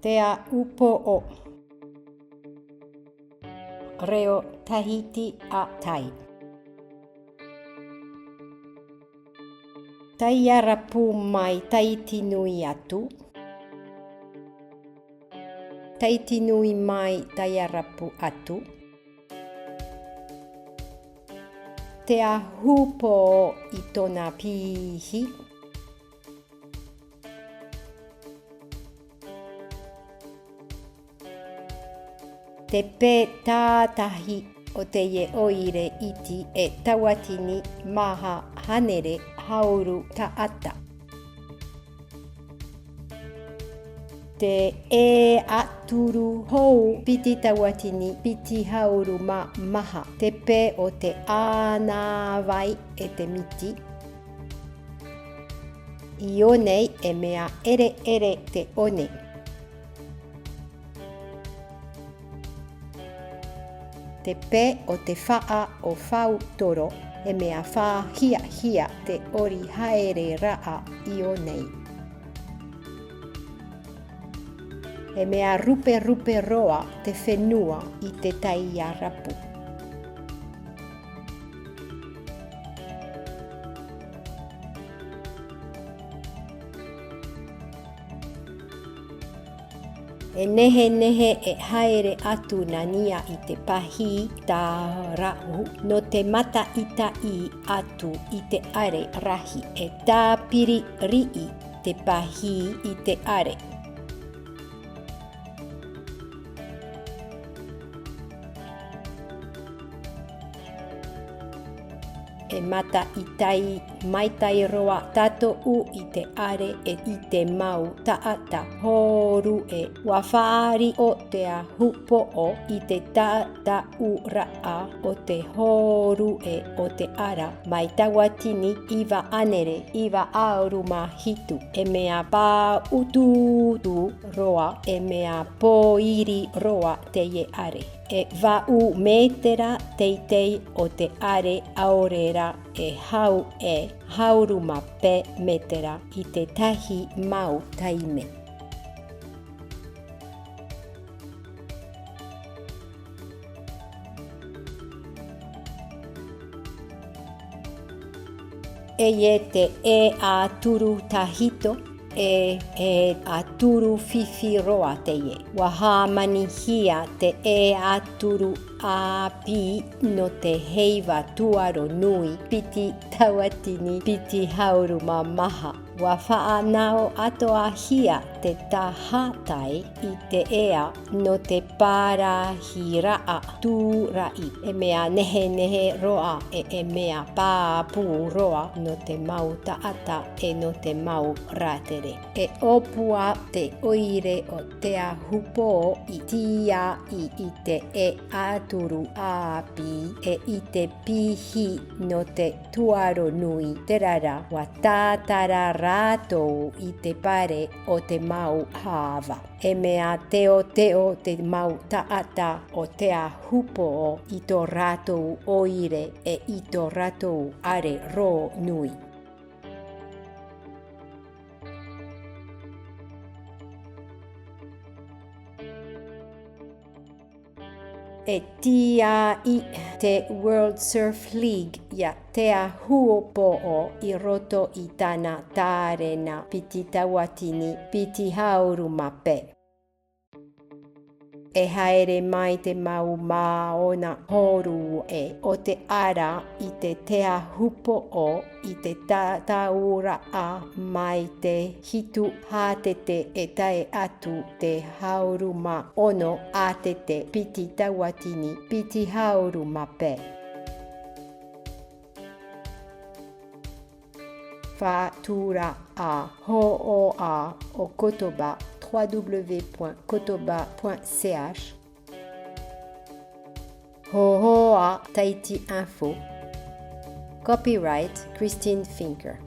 Tea upo'o. Reo Tahiti a Tai. Taiarapu mai Tahiti nui atu. Tahiti nui mai taiarapu atu. Tea hupo'o i tona pihi. Te pē tātahi o te ie oire iti e tawatini maha hanere hauru taata. Te e aturu hou piti tawatini piti hauru maha. Te pē o te ānāwai e te miti. I onei e mea ere te one. Te pē o te whaa o whau toro e mea whā hia te ori haere raa i o nei. E mea rupe roa te whenua i te taiarapu. E nehe e haere atu na nia i te pahi tā rahu no te mata ita i atu i te are rahi e tā piri rii te pahi i te are. E mata i tai maitai roa tato u i te are e i te mau taata horu e wawhaari o te hupo'o i te taata u raa o te horu e o te ara mai tawatini iwa anere iwa auruma hitu e mea pā ututu roa e mea pōiri roa te ie are. E wau metera teitei o te are aorera e hau e hauruma pe metera i te tahi mau taime. E ie te e a turu tahito. E aturu fifi roa te ie. Waha mani hia te e aturu a pi no te heiva tuaro nui piti tawatini piti hauruma maha. Wa whaanao atoa hia te tahatai i te ea no te pārahiraa tūrai. E mea nehe roa e mea pāpū roa no te mau taata e no te mau rātere. E opua te oire o te hupo i tia i te e aturu āpi e i te pihi no te tuaro nui te rara wa tātara rātou i te pare o te mau hāwa. E mea teo te mau taata o te hupo i tō rātou oire e i tō rātou are ro nui. E tia i te World Surf League ia tea huopo'o i roto i tana tārena piti tawatini piti hauruma pe. E haere mai te mau maona horu e o te ara i te tea hupo'o i te tātaura a mai te hitu hātete e tae atu te hauruma ono ātete piti tawatini piti hauruma pe. Whātura a ho'o a o kotoba www.kotoba.ch Hohoa Tahiti Info Copyright Christine Finker.